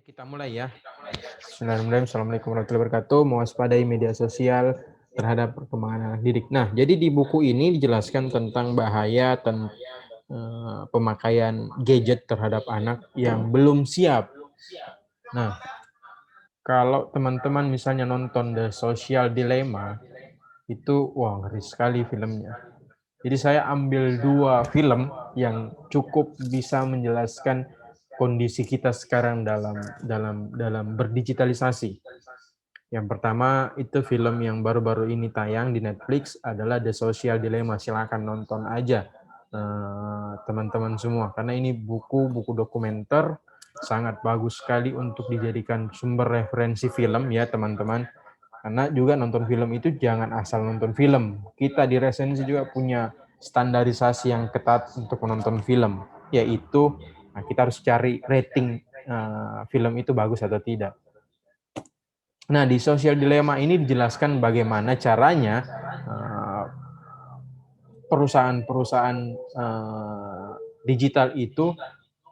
Kita mulai ya. Bismillahirrahmanirrahim. Assalamualaikum warahmatullahi wabarakatuh. Mewaspadai media sosial terhadap perkembangan anak didik. Nah, jadi di buku ini dijelaskan tentang bahaya pemakaian gadget terhadap anak yang belum siap. Nah, kalau teman-teman misalnya nonton The Social Dilemma, itu wah ngeri sekali filmnya. Jadi saya ambil 2 film yang cukup bisa menjelaskan kondisi kita sekarang dalam berdigitalisasi. Yang pertama itu film yang baru-baru ini tayang di Netflix adalah The Social Dilemma. Silakan nonton aja teman-teman semua, karena ini buku dokumenter sangat bagus sekali untuk dijadikan sumber referensi film ya teman-teman. Karena juga nonton film itu jangan asal nonton film. Kita di resensi juga punya standarisasi yang ketat untuk menonton film, yaitu kita harus cari rating film itu bagus atau tidak. Nah, di Social Dilemma ini dijelaskan bagaimana caranya perusahaan-perusahaan digital itu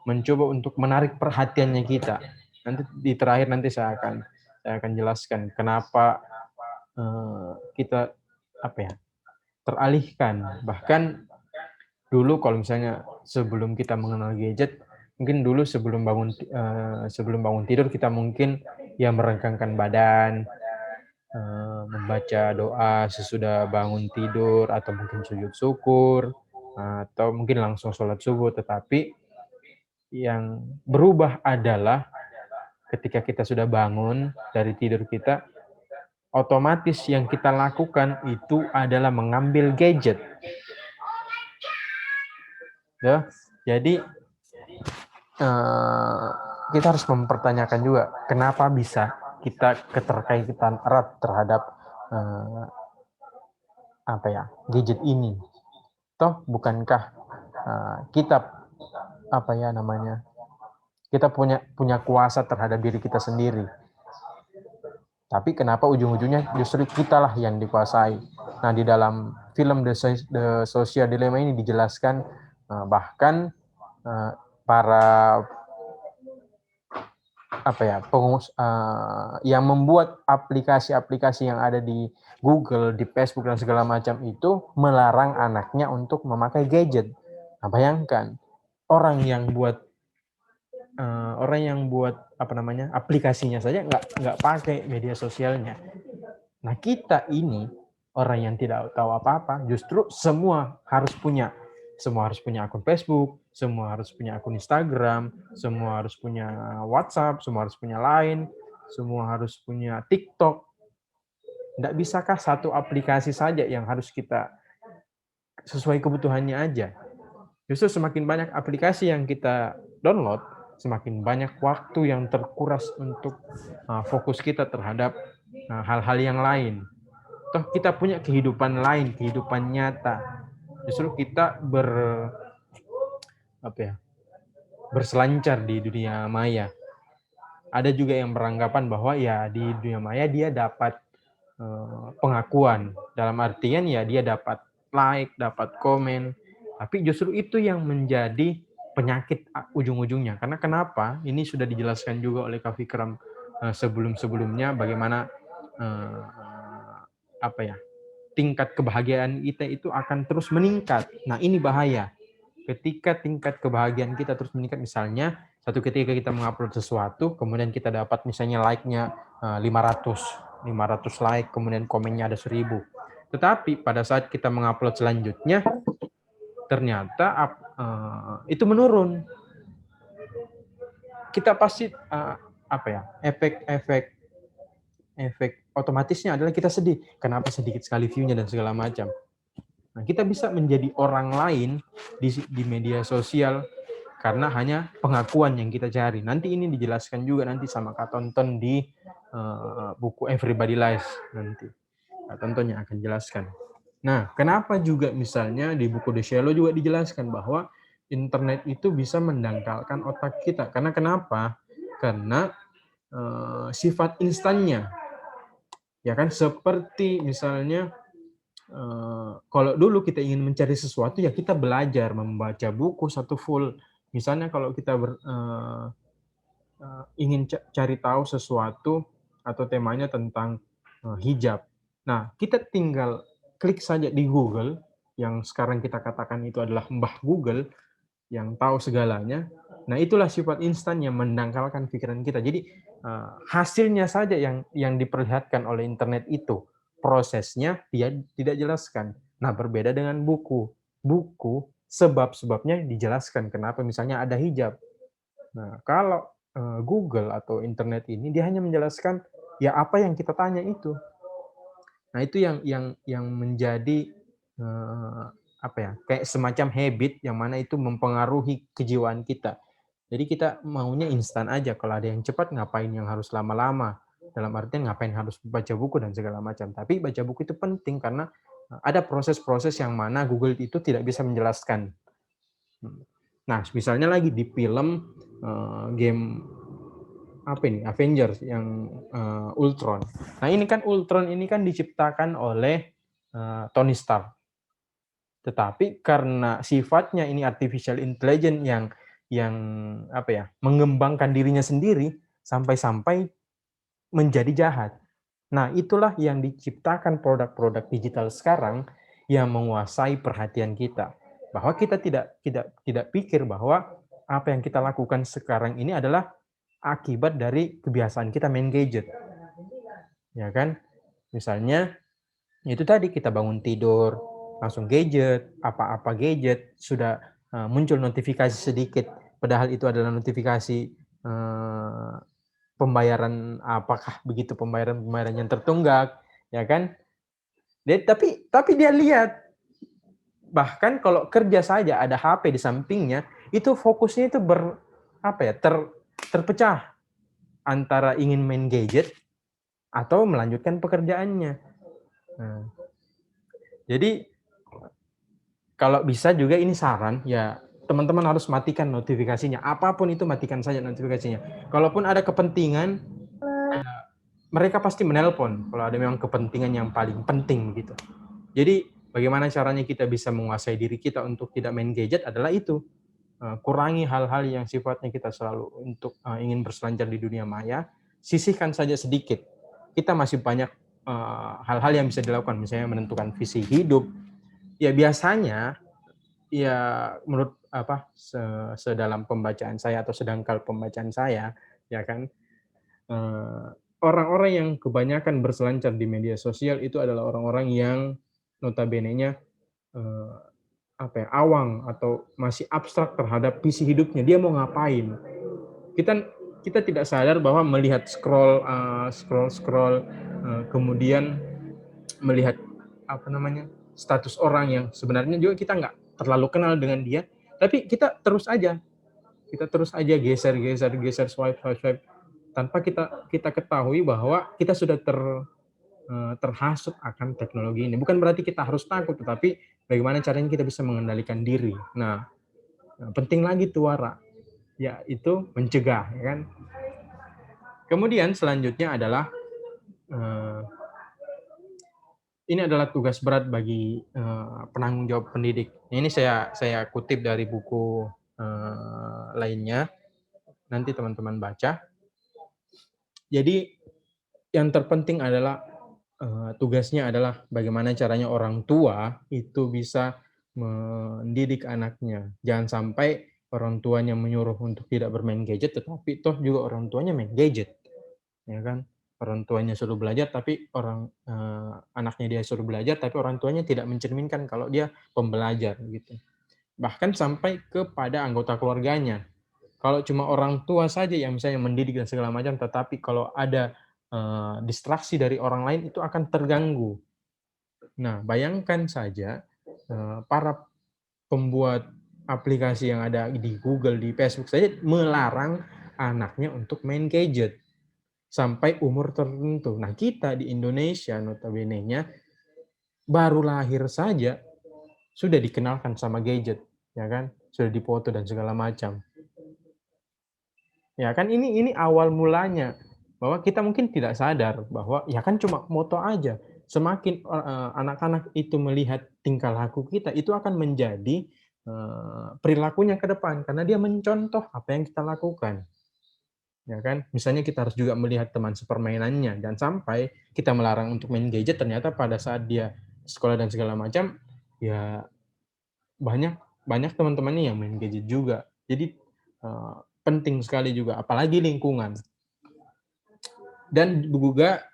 mencoba untuk menarik perhatiannya kita. Nanti di terakhir saya akan jelaskan kenapa kita teralihkan. Bahkan dulu kalau misalnya sebelum kita mengenal gadget, mungkin dulu sebelum bangun tidur kita mungkin ya merengkangkan badan, membaca doa sesudah bangun tidur, atau mungkin sujud syukur, atau mungkin langsung sholat subuh. Tetapi yang berubah adalah ketika kita sudah bangun dari tidur kita, otomatis yang kita lakukan itu adalah mengambil gadget. Ya, jadi kita harus mempertanyakan juga kenapa bisa kita keterkaitan erat terhadap gadget ini. Toh bukankah kita kita punya kuasa terhadap diri kita sendiri. Tapi kenapa ujung-ujungnya justru kitalah yang dikuasai. Nah, di dalam film The Social Dilemma ini dijelaskan bahkan para yang membuat aplikasi-aplikasi yang ada di Google, di Facebook dan segala macam itu melarang anaknya untuk memakai gadget. Nah, bayangkan orang yang buat aplikasinya saja nggak pakai media sosialnya. Nah, kita ini orang yang tidak tahu apa-apa, justru semua harus punya akun Facebook, semua harus punya akun Instagram, semua harus punya WhatsApp, semua harus punya Line, semua harus punya TikTok. Nggak bisakah satu aplikasi saja yang harus kita sesuai kebutuhannya aja? Justru semakin banyak aplikasi yang kita download, semakin banyak waktu yang terkuras untuk fokus kita terhadap hal-hal yang lain. Toh kita punya kehidupan lain, kehidupan nyata. Justru kita berselancar di dunia maya. Ada juga yang beranggapan bahwa ya di dunia maya dia dapat pengakuan. Dalam artian ya dia dapat like, dapat komen. Tapi justru itu yang menjadi penyakit ujung-ujungnya. Karena kenapa? Ini sudah dijelaskan juga oleh Kak Fikram sebelum-sebelumnya bagaimana tingkat kebahagiaan kita itu akan terus meningkat. Nah, ini bahaya. Ketika tingkat kebahagiaan kita terus meningkat, misalnya satu ketika kita mengupload sesuatu, kemudian kita dapat misalnya like-nya 500 like, kemudian komennya ada 1000. Tetapi pada saat kita mengupload selanjutnya, ternyata itu menurun. Kita pasti efek otomatisnya adalah kita sedih. Kenapa sedikit sekali view-nya dan segala macam. Nah, kita bisa menjadi orang lain di media sosial karena hanya pengakuan yang kita cari. Nanti ini dijelaskan juga nanti sama Kak Tonton di buku Everybody Lies nanti. Kak Tonton yang akan jelaskan. Nah, kenapa juga misalnya di buku The Shallow juga dijelaskan bahwa internet itu bisa mendangkalkan otak kita. Karena kenapa? Karena sifat instannya. Ya kan, seperti misalnya kalau dulu kita ingin mencari sesuatu ya kita belajar membaca buku satu full. Misalnya kalau kita ingin cari tahu sesuatu atau temanya tentang hijab. Nah, kita tinggal klik saja di Google, yang sekarang kita katakan itu adalah Mbah Google, yang tahu segalanya. Nah, itulah sifat instan yang mendangkalkan pikiran kita. Jadi, hasilnya saja yang diperlihatkan oleh internet itu. Prosesnya dia tidak jelaskan. Nah, berbeda dengan buku. Buku, sebab-sebabnya dijelaskan kenapa misalnya ada hijab. Nah, kalau Google atau internet ini dia hanya menjelaskan ya apa yang kita tanya itu. Nah, itu yang menjadi apa ya? Kayak semacam habit yang mana itu mempengaruhi kejiwaan kita. Jadi kita maunya instan aja. Kalau ada yang cepat ngapain yang harus lama-lama? Dalam artian ngapain harus baca buku dan segala macam. Tapi baca buku itu penting karena ada proses-proses yang mana Google itu tidak bisa menjelaskan. Nah, misalnya lagi di film game apa ini Avengers yang Ultron. Nah, ini kan Ultron ini kan diciptakan oleh Tony Stark. Tetapi karena sifatnya ini artificial intelligence yang apa ya, mengembangkan dirinya sendiri sampai-sampai menjadi jahat. Nah, itulah yang diciptakan produk-produk digital sekarang yang menguasai perhatian kita. Bahwa kita tidak pikir bahwa apa yang kita lakukan sekarang ini adalah akibat dari kebiasaan kita main gadget. Ya kan? Misalnya itu tadi kita bangun tidur langsung gadget, apa-apa gadget, sudah muncul notifikasi sedikit padahal itu adalah notifikasi pembayaran, apakah begitu pembayaran yang tertunggak, ya kan? Tapi dia lihat, bahkan kalau kerja saja ada HP di sampingnya, itu fokusnya itu terpecah antara ingin main gadget atau melanjutkan pekerjaannya. Nah, jadi kalau bisa juga ini saran ya, teman-teman harus matikan notifikasinya. Apapun itu matikan saja notifikasinya. Kalaupun ada kepentingan, mereka pasti menelpon kalau ada memang kepentingan yang paling penting gitu. Jadi bagaimana caranya kita bisa menguasai diri kita untuk tidak main gadget adalah itu. Kurangi hal-hal yang sifatnya kita selalu untuk ingin berselancar di dunia maya, sisihkan saja sedikit. Kita masih banyak hal-hal yang bisa dilakukan, misalnya menentukan visi hidup. Ya biasanya, ya menurut sedalam pembacaan saya atau sedangkal pembacaan saya, ya kan, orang-orang yang kebanyakan berselancar di media sosial itu adalah orang-orang yang notabene-nya awang atau masih abstrak terhadap visi hidupnya. Dia mau ngapain? Kita kita tidak sadar bahwa melihat scroll, kemudian melihat status orang yang sebenarnya juga kita nggak terlalu kenal dengan dia, tapi kita terus aja geser swipe tanpa kita ketahui bahwa kita sudah terhasut akan teknologi ini. Bukan berarti kita harus takut, tetapi bagaimana caranya kita bisa mengendalikan diri. Nah, penting lagi tuara, yaitu mencegah, ya kan. Kemudian selanjutnya adalah ini adalah tugas berat bagi penanggung jawab pendidik. Ini saya kutip dari buku lainnya. Nanti teman-teman baca. Jadi yang terpenting adalah tugasnya adalah bagaimana caranya orang tua itu bisa mendidik anaknya. Jangan sampai orang tuanya menyuruh untuk tidak bermain gadget, tetapi toh juga orang tuanya main gadget, ya kan? Orang tuanya suruh belajar, tapi anaknya dia suruh belajar, tapi orang tuanya tidak mencerminkan kalau dia pembelajar gitu. Bahkan sampai kepada anggota keluarganya. Kalau cuma orang tua saja yang misalnya mendidik dan segala macam, tetapi kalau ada distraksi dari orang lain itu akan terganggu. Nah, bayangkan saja para pembuat aplikasi yang ada di Google, di Facebook saja melarang anaknya untuk main gadget sampai umur tertentu. Nah, kita di Indonesia notabene-nya baru lahir saja sudah dikenalkan sama gadget, ya kan? Sudah dipoto dan segala macam. Ya kan ini awal mulanya bahwa kita mungkin tidak sadar bahwa ya kan cuma moto aja. Semakin anak-anak itu melihat tingkah laku kita, itu akan menjadi perilakunya ke depan karena dia mencontoh apa yang kita lakukan. ya kan? Misalnya kita harus juga melihat teman sepermainannya, dan sampai kita melarang untuk main gadget, ternyata pada saat dia sekolah dan segala macam, ya banyak banyak teman-temannya yang main gadget juga. Jadi, penting sekali juga, apalagi lingkungan. Dan juga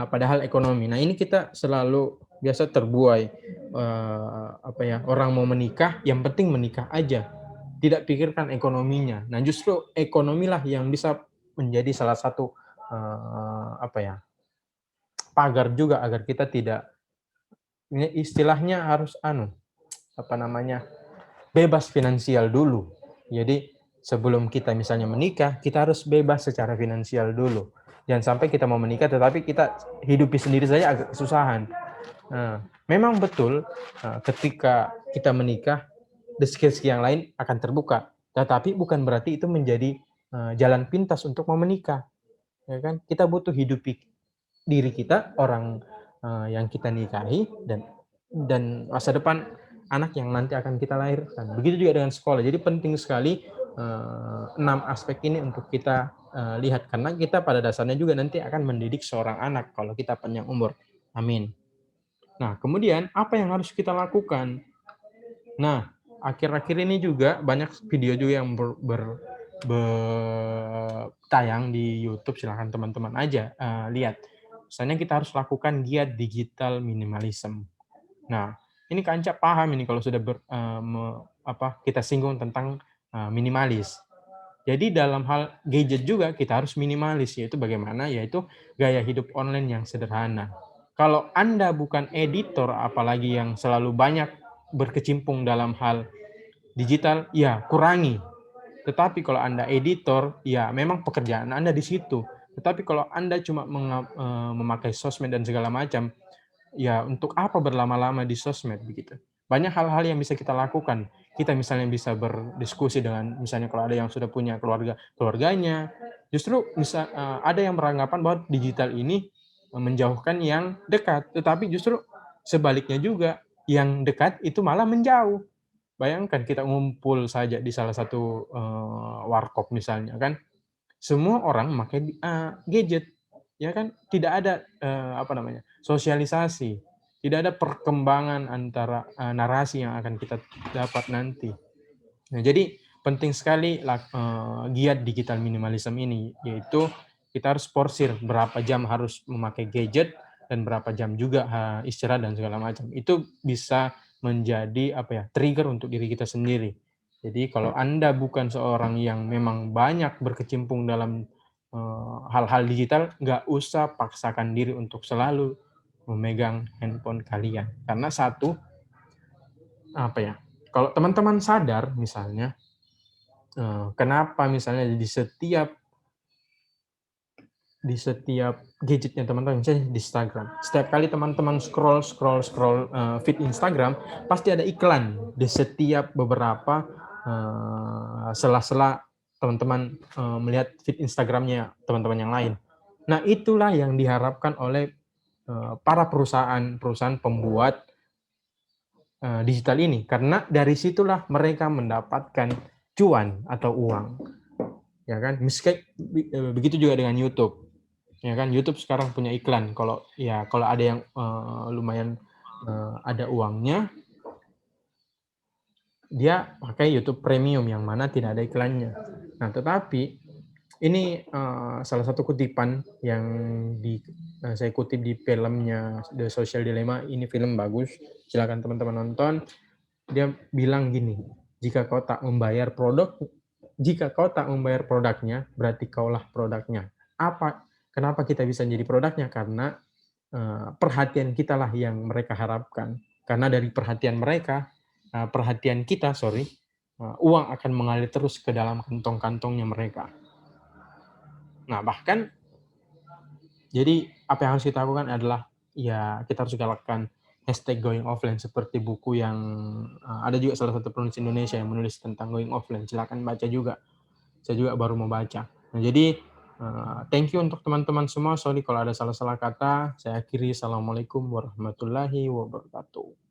pada hal ekonomi. Nah, ini kita selalu biasa terbuai, apa ya, orang mau menikah, yang penting menikah aja, tidak pikirkan ekonominya. Nah, justru ekonomilah yang bisa menjadi salah satu, apa ya, pagar juga agar kita tidak, ini istilahnya harus apa namanya, bebas finansial dulu. Jadi sebelum kita misalnya menikah, kita harus bebas secara finansial dulu. Jangan sampai kita mau menikah tetapi kita hidupi sendiri saja agak kesusahan. Nah, memang betul, ketika kita menikah, rezeki yang lain akan terbuka. Tetapi bukan berarti itu menjadi, jalan pintas untuk mau menikah, ya kan? Kita butuh hidupi diri kita, orang, yang kita nikahi, dan masa depan anak yang nanti akan kita lahirkan. Begitu juga dengan sekolah. Jadi penting sekali, 6 aspek ini untuk kita, lihat, karena kita pada dasarnya juga nanti akan mendidik seorang anak kalau kita panjang umur. Amin. Nah, kemudian apa yang harus kita lakukan? Nah, akhir-akhir ini juga banyak video juga yang tayang di YouTube, silahkan teman-teman aja, lihat. Misalnya kita harus lakukan giat digital minimalism. Nah, ini Kanca paham ini kalau sudah kita singgung tentang, minimalis. Jadi dalam hal gadget juga kita harus minimalis, yaitu bagaimana? Yaitu gaya hidup online yang sederhana. Kalau Anda bukan editor, apalagi yang selalu banyak berkecimpung dalam hal digital, ya kurangi. Tetapi kalau Anda editor, ya memang pekerjaan Anda di situ. Tetapi kalau Anda cuma memakai sosmed dan segala macam, ya untuk apa berlama-lama di sosmed begitu. Banyak hal-hal yang bisa kita lakukan. Kita misalnya bisa berdiskusi dengan, misalnya kalau ada yang sudah punya keluarganya, justru bisa ada yang beranggapan bahwa digital ini menjauhkan yang dekat, tetapi justru sebaliknya juga, yang dekat itu malah menjauh. Bayangkan kita ngumpul saja di salah satu, warkop misalnya kan, semua orang memakai, gadget, ya kan? Tidak ada, sosialisasi, tidak ada perkembangan antara, narasi yang akan kita dapat nanti. Nah, jadi penting sekali giat digital minimalism ini, yaitu kita harus porsir berapa jam harus memakai gadget dan berapa jam juga, istirahat dan segala macam. Itu bisa menjadi trigger untuk diri kita sendiri. Jadi kalau Anda bukan seorang yang memang banyak berkecimpung dalam, hal-hal digital, nggak usah paksakan diri untuk selalu memegang handphone kalian. Karena satu, kalau teman-teman sadar misalnya, kenapa misalnya di setiap gadgetnya teman-teman, misalnya di Instagram, setiap kali teman-teman scroll feed Instagram, pasti ada iklan di setiap beberapa sela-sela teman-teman melihat feed Instagramnya teman-teman yang lain. Nah, itulah yang diharapkan oleh para perusahaan pembuat digital ini, karena dari situlah mereka mendapatkan cuan atau uang, ya kan? Begitu juga dengan YouTube, ya kan? YouTube sekarang punya iklan. Kalau ada yang lumayan ada uangnya, dia pakai YouTube Premium yang mana tidak ada iklannya. Nah, tetapi ini salah satu kutipan yang saya kutip di filmnya The Social Dilemma. Ini film bagus, silakan teman-teman nonton. Dia bilang gini, jika kau tak membayar produknya, berarti kaulah produknya. Kenapa kita bisa jadi produknya? Karena perhatian kita lah yang mereka harapkan. Karena dari perhatian kita, uang akan mengalir terus ke dalam kantong-kantongnya mereka. Nah, bahkan jadi apa yang harus kita lakukan adalah, ya kita harus galakkan hashtag going offline, seperti buku yang ada juga salah satu penulis Indonesia yang menulis tentang going offline. Silakan baca juga. Saya juga baru mau baca. Nah, jadi thank you untuk teman-teman semua. Sorry kalau ada salah-salah kata. Saya akhiri. Assalamualaikum warahmatullahi wabarakatuh.